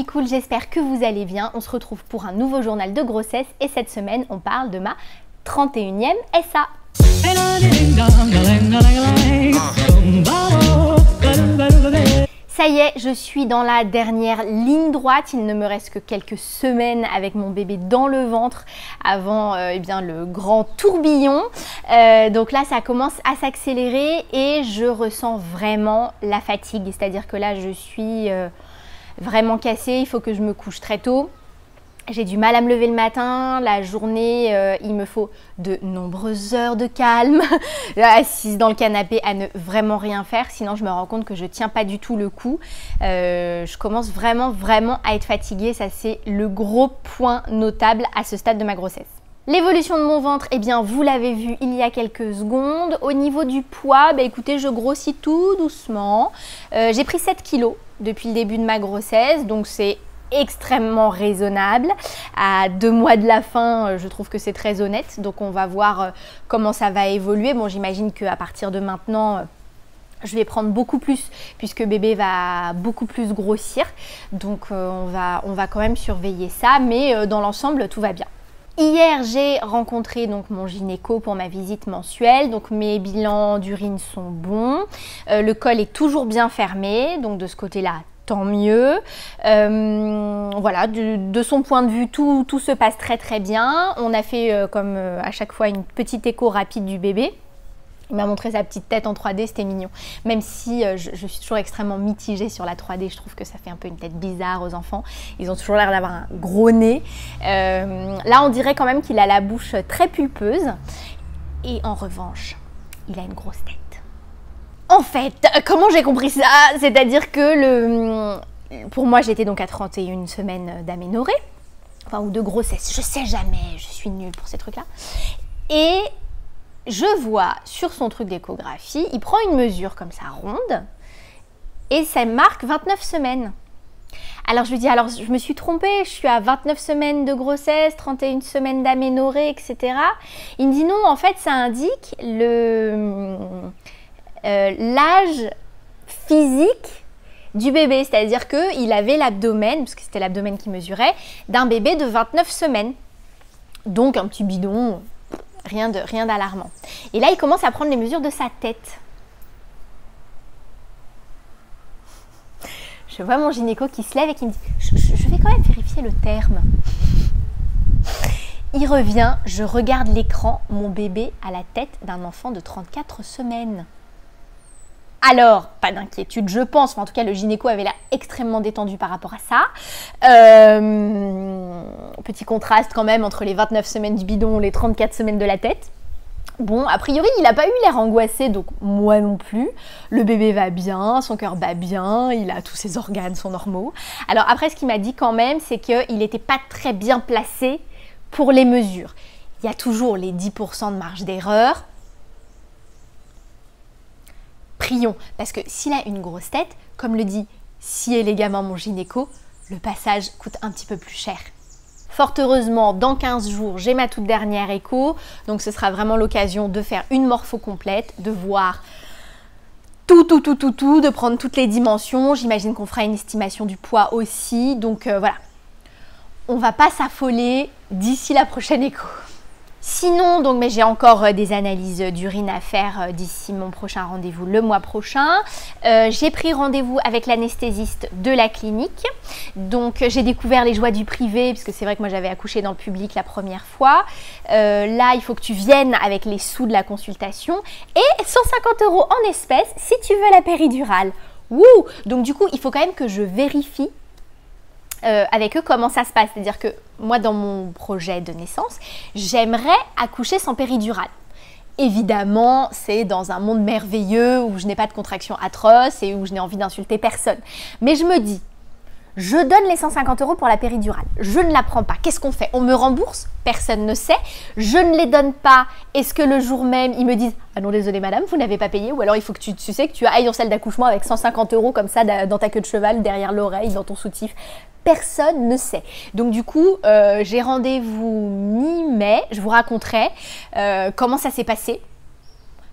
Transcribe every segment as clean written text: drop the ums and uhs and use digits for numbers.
cool, j'espère que vous allez bien. On se retrouve pour un nouveau journal de grossesse et cette semaine, on parle de ma 31e SA. Ça y est, je suis dans la dernière ligne droite. Il ne me reste que quelques semaines avec mon bébé dans le ventre avant le grand tourbillon. Donc là, ça commence à s'accélérer et je ressens vraiment la fatigue. C'est-à-dire que là, je suis vraiment cassée. Il faut que je me couche très tôt. J'ai du mal à me lever le matin, la journée, il me faut de nombreuses heures de calme, assise dans le canapé à ne vraiment rien faire, sinon je me rends compte que je ne tiens pas du tout le coup. Je commence vraiment à être fatiguée, ça c'est le gros point notable à ce stade de ma grossesse. L'évolution de mon ventre, eh bien vous l'avez vu il y a quelques secondes. Au niveau du poids, écoutez, je grossis tout doucement. J'ai pris 7 kilos depuis le début de ma grossesse, donc c'est extrêmement raisonnable. À 2 mois de la fin, je trouve que c'est très honnête, donc on va voir comment ça va évoluer. Bon, j'imagine qu'à partir de maintenant, je vais prendre beaucoup plus puisque bébé va beaucoup plus grossir, donc on va quand même surveiller ça, mais dans l'ensemble, tout va bien. Hier, j'ai rencontré donc mon gynéco pour ma visite mensuelle, donc mes bilans d'urine sont bons, le col est toujours bien fermé, donc de ce côté-là, tant mieux. Voilà, de son point de vue, tout se passe très bien. On a fait comme à chaque fois une petite écho rapide du bébé. Il m'a montré sa petite tête en 3D, c'était mignon. Même si je suis toujours extrêmement mitigée sur la 3D, je trouve que ça fait un peu une tête bizarre aux enfants. Ils ont toujours l'air d'avoir un gros nez. Là, on dirait quand même qu'il a la bouche très pulpeuse. Et en revanche, il a une grosse tête. En fait, comment j'ai compris ça? C'est-à-dire que pour moi, j'étais donc à 31 semaines d'aménorrhée, enfin, ou de grossesse, je sais jamais, je suis nulle pour ces trucs-là. Et je vois sur son truc d'échographie, il prend une mesure comme ça, ronde, et ça marque 29 semaines. Alors je lui dis, alors je me suis trompée, je suis à 29 semaines de grossesse, 31 semaines d'aménorrhée, etc. Il me dit non, en fait, ça indique l'âge physique du bébé, c'est-à-dire qu'il avait l'abdomen, parce que c'était l'abdomen qui mesurait, d'un bébé de 29 semaines. Donc un petit bidon, rien d'alarmant. Et là, il commence à prendre les mesures de sa tête. Je vois mon gynéco qui se lève et qui me dit « Je vais quand même vérifier le terme ». Il revient, je regarde l'écran, mon bébé a la tête d'un enfant de 34 semaines. Alors, pas d'inquiétude, je pense, enfin, en tout cas le gynéco avait l'air extrêmement détendu par rapport à ça. Petit contraste quand même entre les 29 semaines du bidon, les 34 semaines de la tête. Bon, a priori, il n'a pas eu l'air angoissé, donc moi non plus. Le bébé va bien, son cœur bat bien, il a tous ses organes sont normaux. Alors après, ce qu'il m'a dit quand même, c'est qu'il n'était pas très bien placé pour les mesures. Il y a toujours les 10% de marge d'erreur. Prions, parce que s'il a une grosse tête, comme le dit si élégamment mon gynéco, le passage coûte un petit peu plus cher. Fort heureusement, dans 15 jours, j'ai ma toute dernière écho, donc ce sera vraiment l'occasion de faire une morpho complète, de voir tout, de prendre toutes les dimensions. J'imagine qu'on fera une estimation du poids aussi, donc voilà. On va pas s'affoler d'ici la prochaine écho. Sinon, donc, mais j'ai encore des analyses d'urine à faire d'ici mon prochain rendez-vous le mois prochain. J'ai pris rendez-vous avec l'anesthésiste de la clinique. Donc, j'ai découvert les joies du privé, puisque c'est vrai que moi, j'avais accouché dans le public la première fois. Là, il faut que tu viennes avec les sous de la consultation et 150 € en espèces si tu veux la péridurale. Wouh! Donc, du coup, il faut quand même que je vérifie avec eux comment ça se passe, c'est-à-dire que moi dans mon projet de naissance, j'aimerais accoucher sans péridurale. Évidemment, c'est dans un monde merveilleux où je n'ai pas de contractions atroces et où je n'ai envie d'insulter personne. Mais je me dis, je donne les 150 € pour la péridurale, je ne la prends pas, qu'est-ce qu'on fait? On me rembourse? Personne ne sait. Je ne les donne pas. Est-ce que le jour même, ils me disent « Ah non, désolé madame, vous n'avez pas payé » ou alors il faut que tu sais que tu ailles en salle d'accouchement avec 150 € comme ça dans ta queue de cheval, derrière l'oreille, dans ton soutif. Personne ne sait. Donc du coup, j'ai rendez-vous mi-mai. Je vous raconterai comment ça s'est passé.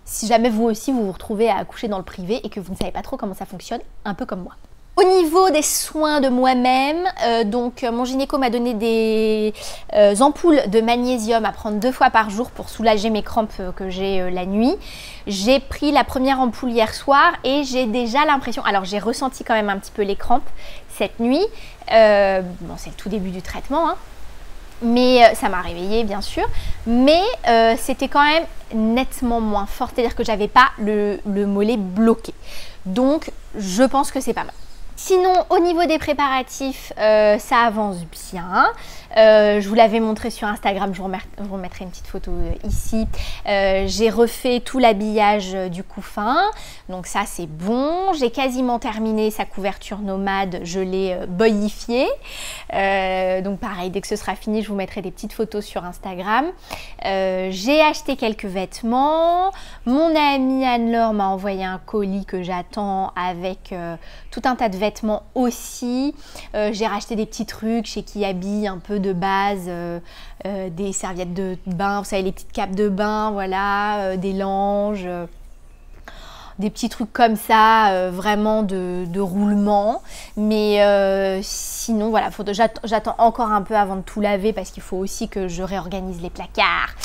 Si jamais vous aussi vous vous retrouvez à accoucher dans le privé et que vous ne savez pas trop comment ça fonctionne, un peu comme moi. Au niveau des soins de moi-même, donc mon gynéco m'a donné des ampoules de magnésium à prendre 2 fois par jour pour soulager mes crampes que j'ai la nuit. J'ai pris la première ampoule hier soir et j'ai déjà l'impression, alors j'ai ressenti quand même un petit peu les crampes cette nuit, bon c'est le tout début du traitement, hein. Mais ça m'a réveillée bien sûr, mais c'était quand même nettement moins fort, c'est-à-dire que j'avais pas le mollet bloqué. Donc je pense que c'est pas mal. Sinon, au niveau des préparatifs, ça avance bien. Je vous l'avais montré sur Instagram, je vous remettrai une petite photo ici. J'ai refait tout l'habillage du couffin, donc ça c'est bon. J'ai quasiment terminé sa couverture nomade, je l'ai boyifiée. Donc pareil, dès que ce sera fini, je vous mettrai des petites photos sur Instagram. J'ai acheté quelques vêtements. Mon amie Anne-Laure m'a envoyé un colis que j'attends avec tout un tas de vêtements aussi. J'ai racheté des petits trucs chez Kiabi, un peu de base, des serviettes de bain, vous savez, les petites capes de bain, voilà, des langes, des petits trucs comme ça, vraiment de roulement. Mais sinon, voilà, j'attends encore un peu avant de tout laver parce qu'il faut aussi que je réorganise les placards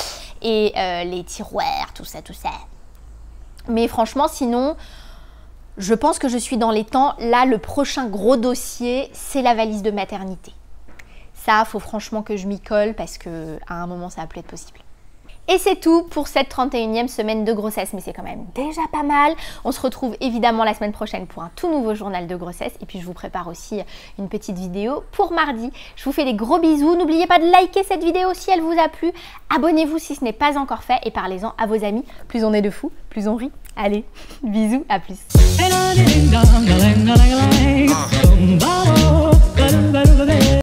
et les tiroirs, tout ça, tout ça. Mais franchement, sinon, je pense que je suis dans les temps. Là, le prochain gros dossier, c'est la valise de maternité. Ça, faut franchement que je m'y colle parce qu'à un moment, ça va plus être possible. Et c'est tout pour cette 31e semaine de grossesse, mais c'est quand même déjà pas mal. On se retrouve évidemment la semaine prochaine pour un tout nouveau journal de grossesse. Et puis je vous prépare aussi une petite vidéo pour mardi. Je vous fais des gros bisous. N'oubliez pas de liker cette vidéo si elle vous a plu. Abonnez-vous si ce n'est pas encore fait et parlez-en à vos amis. Plus on est de fous, plus on rit. Allez, bisous, à plus.